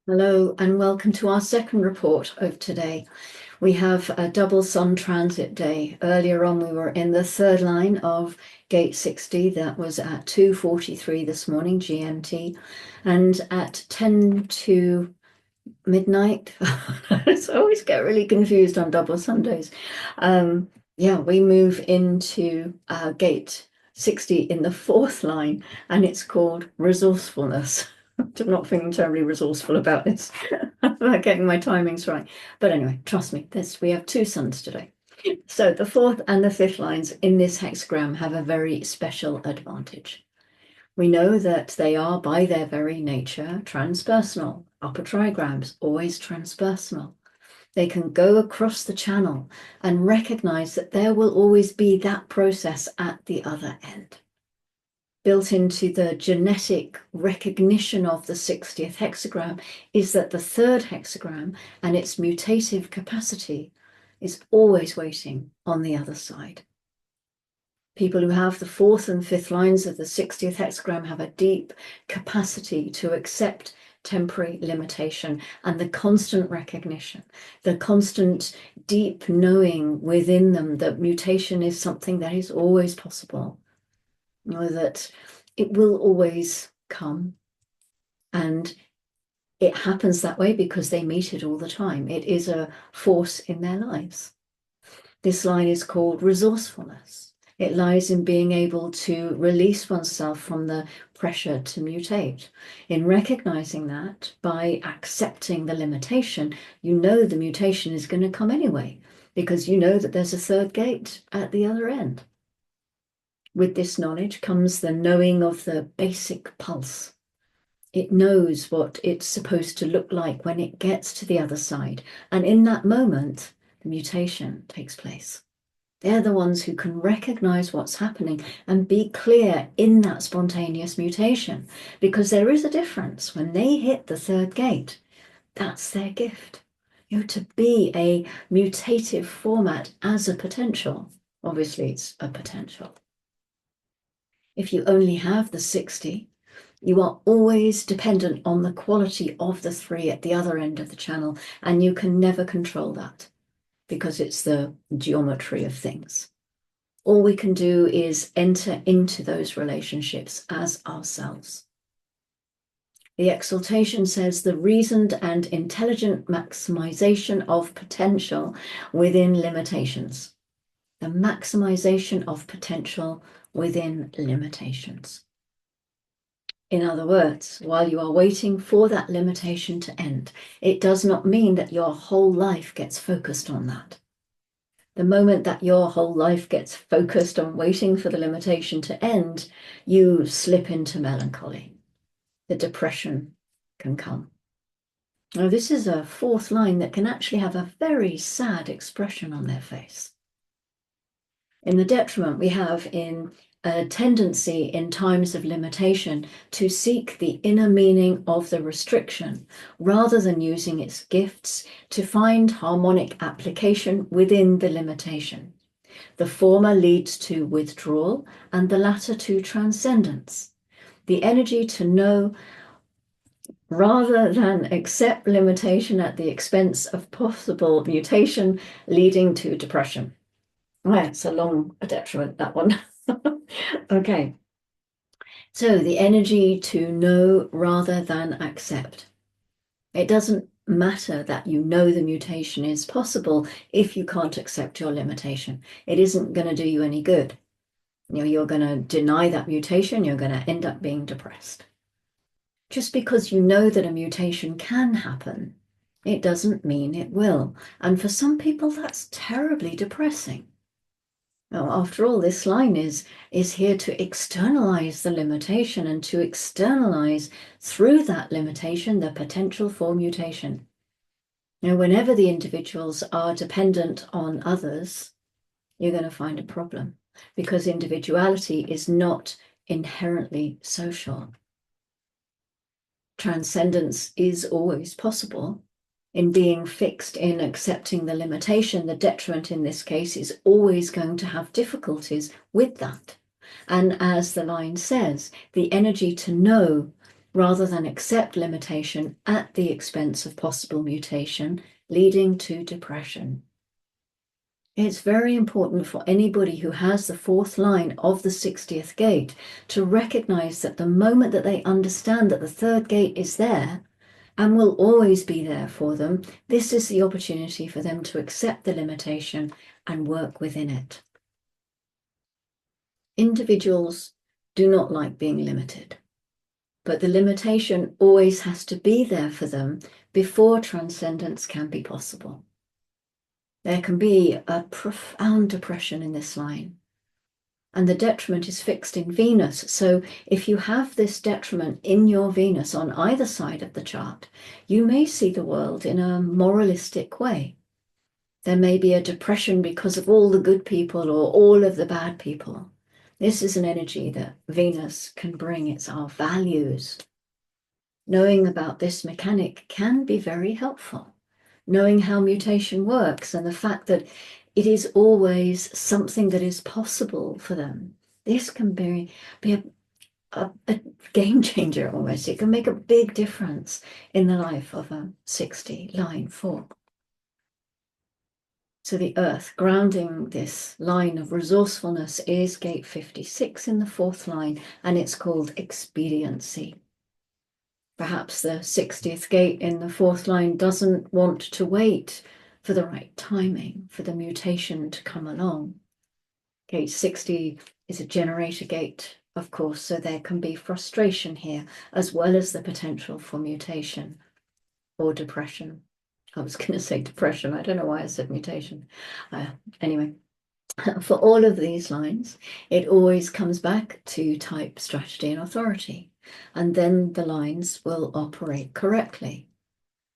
Hello and welcome to our second report of today. We have a double sun transit day. Earlier on we were in the third line of gate 60. That was at 2:43 this morning GMT, and at 10 to midnight. I always get really confused on double Sundays. Yeah, we move into gate 60 in the fourth line, and it's called resourcefulness. I'm not feeling terribly resourceful about this, about getting my timings right. But anyway, trust me, we have two suns today. So the fourth and the fifth lines in this hexagram have a very special advantage. We know that they are, by their very nature, transpersonal. Upper trigrams, always transpersonal. They can go across the channel and recognize that there will always be that process at the other end. Built into the genetic recognition of the 60th hexagram is that the third hexagram and its mutative capacity is always waiting on the other side. People who have the fourth and fifth lines of the 60th hexagram have a deep capacity to accept temporary limitation and the constant recognition, the constant deep knowing within them that mutation is something that is always possible, or that it will always come. And it happens that way because they meet it all the time. It is a force in their lives. This line is called resourcefulness. It lies in being able to release oneself from the pressure to mutate. In recognizing that, by accepting the limitation, you know the mutation is going to come anyway, because you know that there's a third gate at the other end. With this knowledge comes the knowing of the basic pulse. It knows what it's supposed to look like when it gets to the other side. And in that moment, the mutation takes place. They're the ones who can recognize what's happening and be clear in that spontaneous mutation, because there is a difference. When they hit the third gate, that's their gift. To be a mutative format as a potential. Obviously, it's a potential. If you only have the 60, you are always dependent on the quality of the 3 at the other end of the channel, and you can never control that, because it's the geometry of things. All we can do is enter into those relationships as ourselves. The exaltation says the reasoned and intelligent maximization of potential within limitations. The maximization of potential within limitations. In other words, while you are waiting for that limitation to end, it does not mean that your whole life gets focused on that. The moment that your whole life gets focused on waiting for the limitation to end, you slip into melancholy. The depression can come. Now, this is a fourth line that can actually have a very sad expression on their face. In the detriment, we have in a tendency in times of limitation to seek the inner meaning of the restriction rather than using its gifts to find harmonic application within the limitation. The former leads to withdrawal and the latter to transcendence. The energy to know rather than accept limitation at the expense of possible mutation leading to depression. Well, it's a long detriment, that one. Okay, so the energy to know rather than accept. It doesn't matter that you know the mutation is possible if you can't accept your limitation. It isn't going to do you any good. You're going to deny that mutation, you're going to end up being depressed. Just because you know that a mutation can happen, it doesn't mean it will. And for some people, that's terribly depressing. Now, after all, this line is here to externalize the limitation and to externalize through that limitation the potential for mutation. Whenever the individuals are dependent on others, you're going to find a problem, because individuality is not inherently social. Transcendence is always possible. In being fixed in accepting the limitation, the detriment in this case is always going to have difficulties with that. And as the line says, the energy to know rather than accept limitation at the expense of possible mutation, leading to depression. It's very important for anybody who has the fourth line of the 60th gate to recognize that the moment that they understand that the third gate is there and will always be there for them, this is the opportunity for them to accept the limitation and work within it. Individuals do not like being limited, but the limitation always has to be there for them before transcendence can be possible. There can be a profound depression in this line, and the detriment is fixed in Venus. So if you have this detriment in your Venus on either side of the chart, you may see the world in a moralistic way. There may be a depression because of all the good people or all of the bad people. This is an energy that Venus can bring. It's our values. Knowing about this mechanic can be very helpful. Knowing how mutation works and the fact that it is always something that is possible for them. This can be a game changer almost. It can make a big difference in the life of a 60 line 4. So the earth grounding this line of resourcefulness is gate 56 in the fourth line, and it's called expediency. Perhaps the 60th gate in the fourth line doesn't want to wait for the right timing for the mutation to come along. Gate 60 is a generator gate, of course, so there can be frustration here, as well as the potential for mutation or depression. I was going to say depression. I don't know why I said mutation. Anyway, for all of these lines, it always comes back to type, strategy, and authority. And then the lines will operate correctly.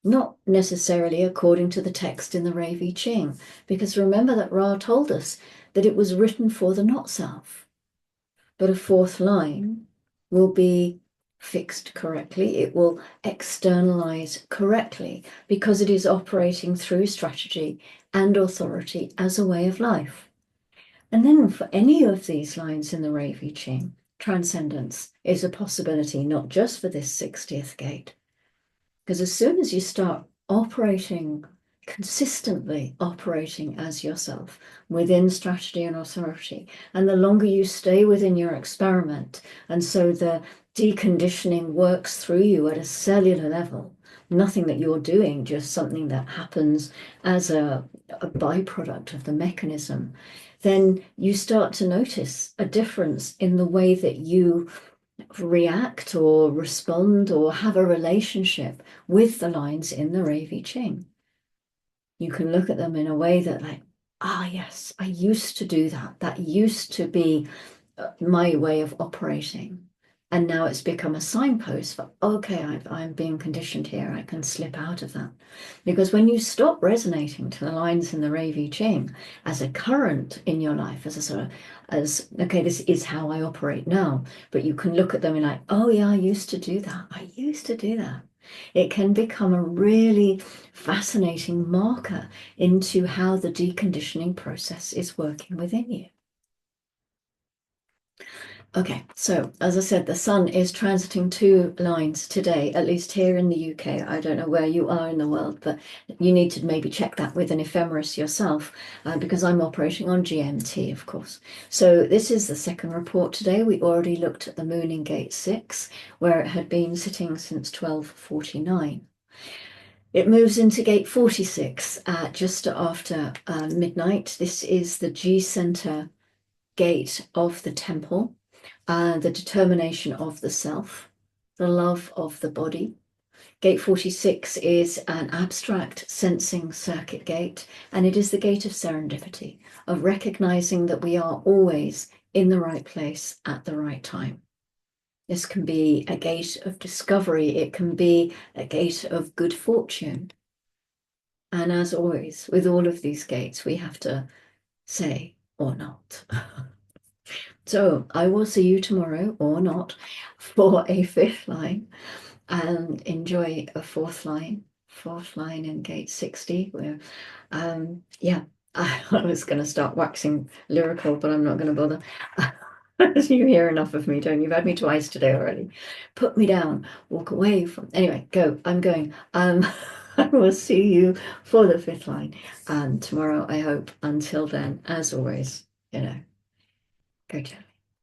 Not necessarily according to the text in the Rave I Ching, because remember that Ra told us that it was written for the not-self. But a fourth line will be fixed correctly. It will externalize correctly because it is operating through strategy and authority as a way of life. And then for any of these lines in the Rave I Ching, transcendence is a possibility, not just for this 60th gate. Because as soon as you start operating, consistently operating as yourself within strategy and authority, and the longer you stay within your experiment, and so the deconditioning works through you at a cellular level, nothing that you're doing, just something that happens as a byproduct of the mechanism, then you start to notice a difference in the way that you react or respond or have a relationship with the lines in the Rave I Ching. You can look at them in a way that like, yes, I used to do that. That used to be my way of operating. And now it's become a signpost for, okay, I'm being conditioned here. I can slip out of that. Because when you stop resonating to the lines in the Rave I Ching as a current in your life, as a sort of, okay, this is how I operate now. But you can look at them and like, oh yeah, I used to do that. I used to do that. It can become a really fascinating marker into how the deconditioning process is working within you. Okay, so as I said, the sun is transiting 2 lines today, at least here in the UK. I don't know where you are in the world, but you need to maybe check that with an ephemeris yourself, because I'm operating on GMT, of course. So this is the second report today. We already looked at the moon in gate 6, where it had been sitting since 1249. It moves into gate 46 just after midnight. This is the G center gate of the temple. The determination of the self, the love of the body. Gate 46 is an abstract sensing circuit gate, and it is the gate of serendipity, of recognizing that we are always in the right place at the right time. This can be a gate of discovery. It can be a gate of good fortune. And as always, with all of these gates, we have to say or not. So I will see you tomorrow or not for a 5th line, and enjoy a 4th line in gate 60 where yeah, I was going to start waxing lyrical, but I'm not going to bother. You hear enough of me, don't you? You've had me twice today already. Put me down, walk away from. Anyway, go. I'm going. I will see you for the fifth line tomorrow, I hope. Until then, as always, go to